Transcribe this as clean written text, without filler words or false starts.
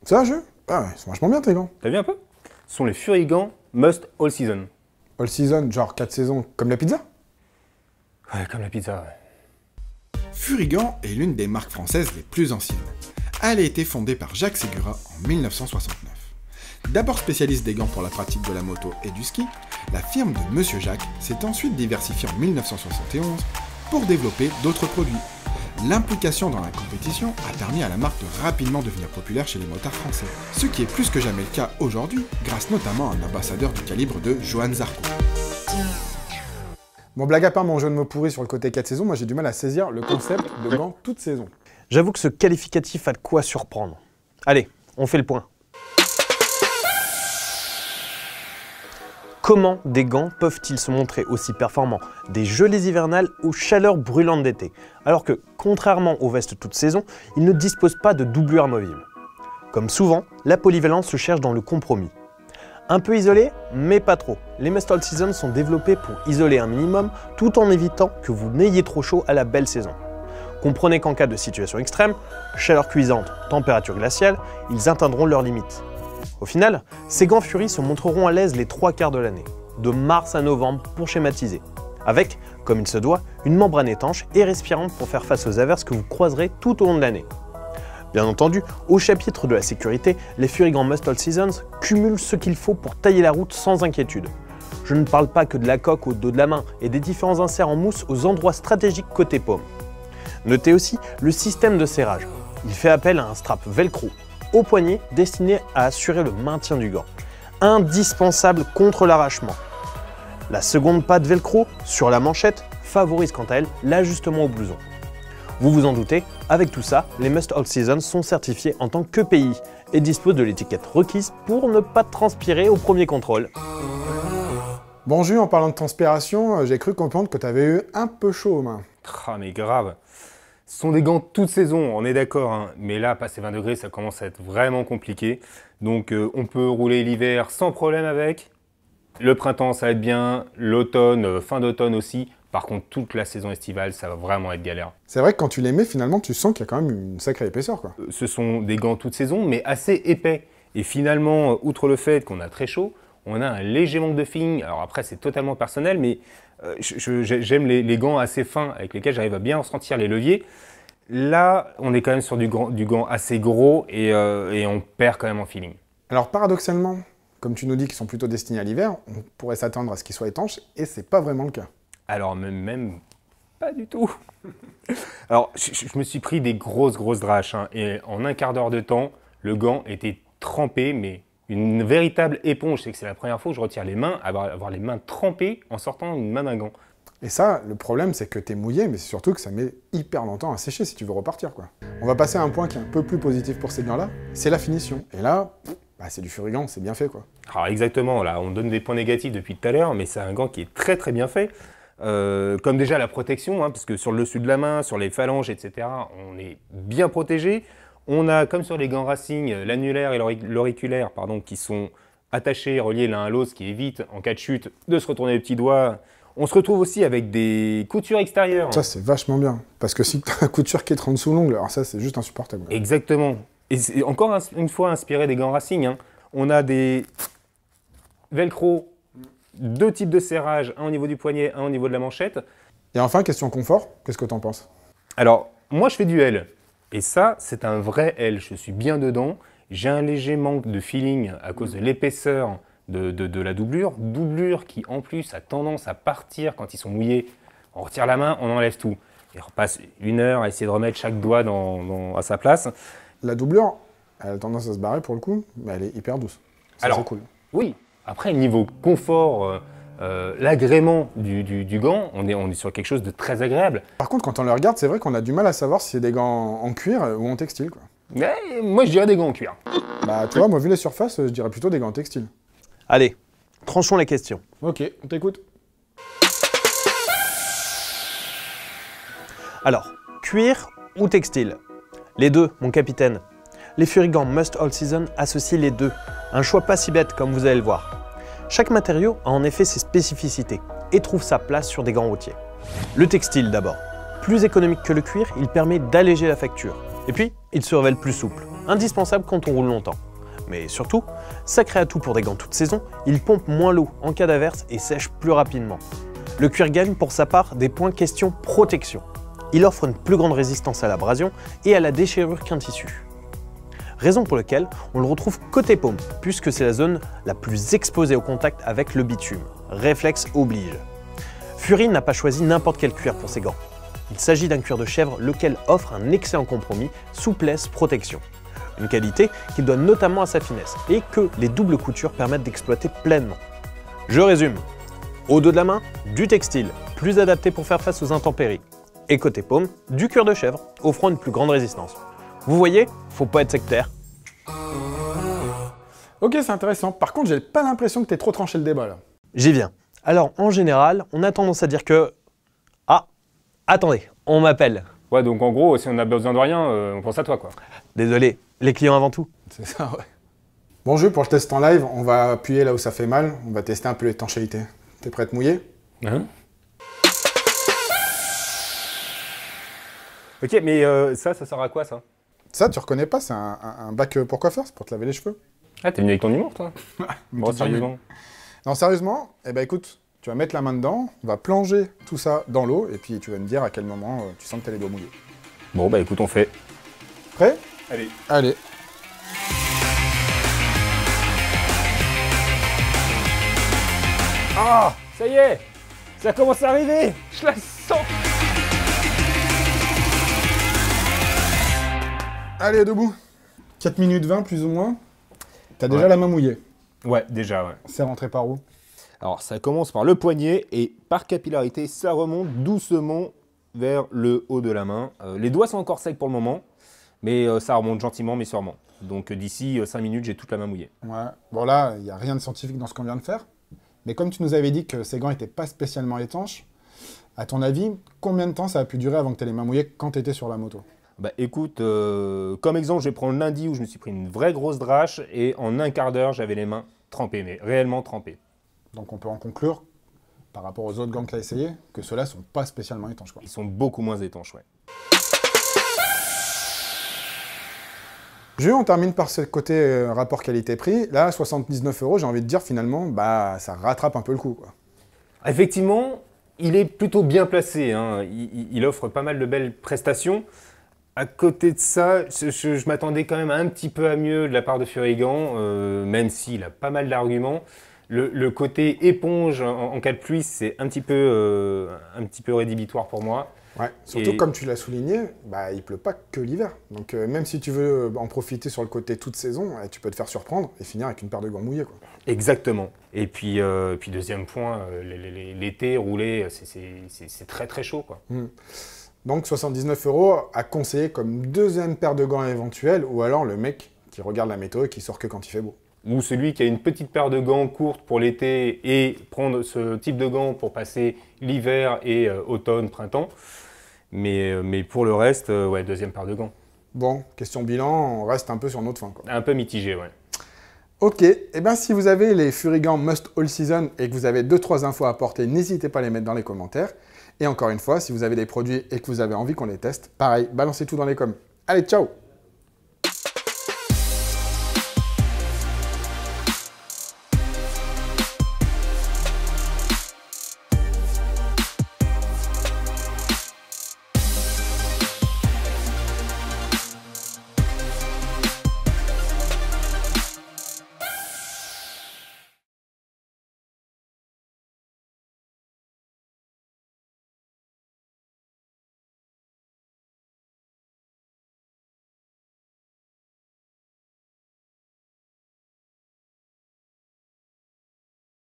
C'est un jeu? Ah ouais, c'est vachement bien tes gants. T'as vu un peu? Ce sont les Furigants Must All Season. All season, genre 4 saisons, comme la pizza? Ouais, comme la pizza, ouais. Furigant est l'une des marques françaises les plus anciennes. Elle a été fondée par Jacques Ségura en 1969. D'abord spécialiste des gants pour la pratique de la moto et du ski, la firme de Monsieur Jacques s'est ensuite diversifiée en 1971 pour développer d'autres produits. L'implication dans la compétition a permis à la marque de rapidement devenir populaire chez les motards français, ce qui est plus que jamais le cas aujourd'hui, grâce notamment à un ambassadeur du calibre de Johan Zarco. Bon, blague à part mon jeu de mots pourri sur le côté 4 saisons, moi j'ai du mal à saisir le concept de gants toute saison. J'avoue que ce qualificatif a de quoi surprendre. Allez, on fait le point. Comment des gants peuvent-ils se montrer aussi performants des gelées hivernales aux chaleurs brûlantes d'été, alors que, contrairement aux vestes toute saison, ils ne disposent pas de doublure amovible? Comme souvent, la polyvalence se cherche dans le compromis. Un peu isolé, mais pas trop. Les Must All Season sont développés pour isoler un minimum, tout en évitant que vous n'ayez trop chaud à la belle saison. Comprenez qu'en cas de situation extrême, chaleur cuisante, température glaciale, ils atteindront leurs limites. Au final, ces gants Fury se montreront à l'aise les 3/4 de l'année, de mars à novembre pour schématiser, avec, comme il se doit, une membrane étanche et respirante pour faire face aux averses que vous croiserez tout au long de l'année. Bien entendu, au chapitre de la sécurité, les Furigants Must All Seasons cumulent ce qu'il faut pour tailler la route sans inquiétude. Je ne parle pas que de la coque au dos de la main et des différents inserts en mousse aux endroits stratégiques côté paume. Notez aussi le système de serrage. Il fait appel à un strap velcro au poignet destiné à assurer le maintien du gant, indispensable contre l'arrachement. La seconde patte velcro sur la manchette favorise quant à elle l'ajustement au blouson. Vous vous en doutez, avec tout ça, les Must All Season sont certifiés en tant qu'EPI et disposent de l'étiquette requise pour ne pas transpirer au premier contrôle. Bon Jus, en parlant de transpiration, j'ai cru comprendre que t'avais eu un peu chaud aux mains. Ah mais grave. Ce sont des gants toute saison, on est d'accord, hein. Mais là, passé 20 degrés, ça commence à être vraiment compliqué. Donc on peut rouler l'hiver sans problème avec. Le printemps, ça va être bien. L'automne, fin d'automne aussi. Par contre, toute la saison estivale, ça va vraiment être galère. C'est vrai que quand tu les mets, finalement, tu sens qu'il y a quand même une sacrée épaisseur, quoi. Ce sont des gants toute saison, mais assez épais. Et finalement, outre le fait qu'on a très chaud, on a un léger manque de feeling. Alors après, c'est totalement personnel, mais j'aime les gants assez fins avec lesquels j'arrive à bien sentir les leviers. Là, on est quand même sur du gant assez gros et on perd quand même en feeling. Alors paradoxalement, comme tu nous dis qu'ils sont plutôt destinés à l'hiver, on pourrait s'attendre à ce qu'ils soient étanches, et c'est pas vraiment le cas. Alors même pas du tout. Alors je me suis pris des grosses draches, hein, et en un quart d'heure de temps, le gant était trempé, mais une véritable éponge. C'est que c'est la première fois que je retire les mains, avoir les mains trempées en sortant une main d'un gant. Et ça, le problème, c'est que t'es mouillé, mais c'est surtout que ça met hyper longtemps à sécher si tu veux repartir, quoi. On va passer à un point qui est un peu plus positif pour ces gants-là, c'est la finition. Et là, bah, c'est du Furigant, c'est bien fait, quoi. Alors exactement, là, on donne des points négatifs depuis tout à l'heure, mais c'est un gant qui est très bien fait. Comme déjà la protection, hein, parce que sur le dessus de la main, sur les phalanges, etc., on est bien protégé. On a, comme sur les gants racing, l'annulaire et l'auriculaire, pardon, qui sont attachés, reliés l'un à l'autre, ce qui évite, en cas de chute, de se retourner les petits doigts. On se retrouve aussi avec des coutures extérieures. Ça, c'est vachement bien, parce que si t'as la couture qui te rentre sous l'ongle, alors ça, c'est juste insupportable. Exactement. Et c'est encore une fois inspiré des gants racing, hein. On a des velcro, deux types de serrage, un au niveau du poignet, un au niveau de la manchette. Et enfin, question confort, qu'est-ce que t'en penses? Alors, moi, je fais du L. Et ça, c'est un vrai L. Je suis bien dedans. J'ai un léger manque de feeling à cause de l'épaisseur de la doublure. Doublure qui, en plus, a tendance à partir quand ils sont mouillés. On retire la main, on enlève tout. Et on repasse 1 heure à essayer de remettre chaque doigt à sa place. La doublure, elle a tendance à se barrer pour le coup, mais elle est hyper douce. Ça, Alors, c'est cool. Oui. Après, niveau confort, l'agrément du gant, on est sur quelque chose de très agréable. Par contre, quand on le regarde, c'est vrai qu'on a du mal à savoir si c'est des gants en cuir ou en textile, quoi. Mais moi, je dirais des gants en cuir. Bah, tu vois, moi, vu les surfaces, je dirais plutôt des gants en textile. Allez, tranchons les questions. Ok, on t'écoute. Alors, cuir ou textile? Les deux, mon capitaine. Les Furigants Must All Season associent les deux. Un choix pas si bête, comme vous allez le voir. Chaque matériau a en effet ses spécificités et trouve sa place sur des gants routiers. Le textile d'abord. Plus économique que le cuir, il permet d'alléger la facture. Et puis, il se révèle plus souple. indispensable quand on roule longtemps. Mais surtout, sacré atout pour des gants toute saison, il pompe moins l'eau en cas d'averse et sèche plus rapidement. Le cuir gagne pour sa part des points question protection. Il offre une plus grande résistance à l'abrasion et à la déchirure qu'un tissu. Raison pour laquelle on le retrouve côté paume, puisque c'est la zone la plus exposée au contact avec le bitume. Réflexe oblige. Fury n'a pas choisi n'importe quel cuir pour ses gants. Il s'agit d'un cuir de chèvre lequel offre un excellent compromis, souplesse, protection. Une qualité qu'il doit notamment à sa finesse et que les doubles coutures permettent d'exploiter pleinement. Je résume. Au dos de la main, du textile, plus adapté pour faire face aux intempéries. Et côté paume, du cuir de chèvre, offrant une plus grande résistance. Vous voyez, faut pas être sectaire. Ok, c'est intéressant. Par contre, j'ai pas l'impression que t'aies trop tranché le débat là. J'y viens. Alors, en général, on a tendance à dire que... Ah, attendez, on m'appelle. Ouais, donc en gros, si on a besoin de rien, on pense à toi, quoi. Désolé, les clients avant tout. C'est ça, ouais. Bon jeu, pour le test en live, on va appuyer là où ça fait mal. On va tester un peu l'étanchéité. T'es prêt à te mouiller? Ok, mais ça sert à quoi, ça? Ça, tu reconnais pas? C'est un bac pour coiffeur, c'est pour te laver les cheveux. Ah, t'es venu avec ton humour, toi? Bon, petite sérieusement. Non, sérieusement, eh ben écoute, tu vas mettre la main dedans, on va plonger tout ça dans l'eau, et puis tu vas me dire à quel moment tu sens que t'as les doigts mouillés. Bon, bah écoute, on fait. Prêt? Allez. Allez. Ah, ça y est, ça commence à arriver. Je la sens. Allez, debout. 4 minutes 20 plus ou moins. T'as déjà Ouais. la main mouillée. Ouais, déjà, ouais. C'est rentré par où? Alors, ça commence par le poignet et par capillarité, ça remonte doucement vers le haut de la main. Les doigts sont encore secs pour le moment, mais ça remonte gentiment mais sûrement. Donc d'ici 5 minutes, j'ai toute la main mouillée. Ouais. Bon là, il n'y a rien de scientifique dans ce qu'on vient de faire. Mais comme tu nous avais dit que ces gants n'étaient pas spécialement étanches, à ton avis, combien de temps ça a pu durer avant que tu aies les mains mouillées quand tu étais sur la moto? Bah écoute, comme exemple, je vais prendre lundi où je me suis pris une vraie grosse drache et en un quart d'heure, j'avais les mains trempées, mais réellement trempées. Donc on peut en conclure, par rapport aux autres gants que tu as essayés, que ceux-là sont pas spécialement étanches, quoi. Ils sont beaucoup moins étanches, ouais. Jules, on termine par ce côté rapport qualité-prix. Là, 79 €, j'ai envie de dire finalement, bah ça rattrape un peu le coup, quoi. Effectivement, il est plutôt bien placé, hein. Il offre pas mal de belles prestations. À côté de ça, je m'attendais quand même un petit peu à mieux de la part de Furigan, même s'il a pas mal d'arguments. Le côté éponge en cas de pluie, c'est un petit peu rédhibitoire pour moi. Ouais, surtout Et- comme tu l'as souligné, bah, il pleut pas que l'hiver. Donc même si tu veux en profiter sur le côté toute saison, tu peux te faire surprendre et finir avec une paire de gants mouillés, quoi. Exactement. Et puis deuxième point, l'été, rouler, c'est très très chaud, quoi. Donc 79 € à conseiller comme deuxième paire de gants éventuelle, ou alors le mec qui regarde la météo et qui sort que quand il fait beau. Ou celui qui a une petite paire de gants courte pour l'été et prendre ce type de gants pour passer l'hiver et automne, printemps. Mais pour le reste, ouais, deuxième paire de gants. Bon, question bilan, on reste un peu sur notre fin, quoi. Un peu mitigé, ouais. Ok, et bien si vous avez les Furigan Must All Season et que vous avez 2-3 infos à apporter, n'hésitez pas à les mettre dans les commentaires. Et encore une fois, si vous avez des produits et que vous avez envie qu'on les teste, pareil, balancez tout dans les coms. Allez, ciao!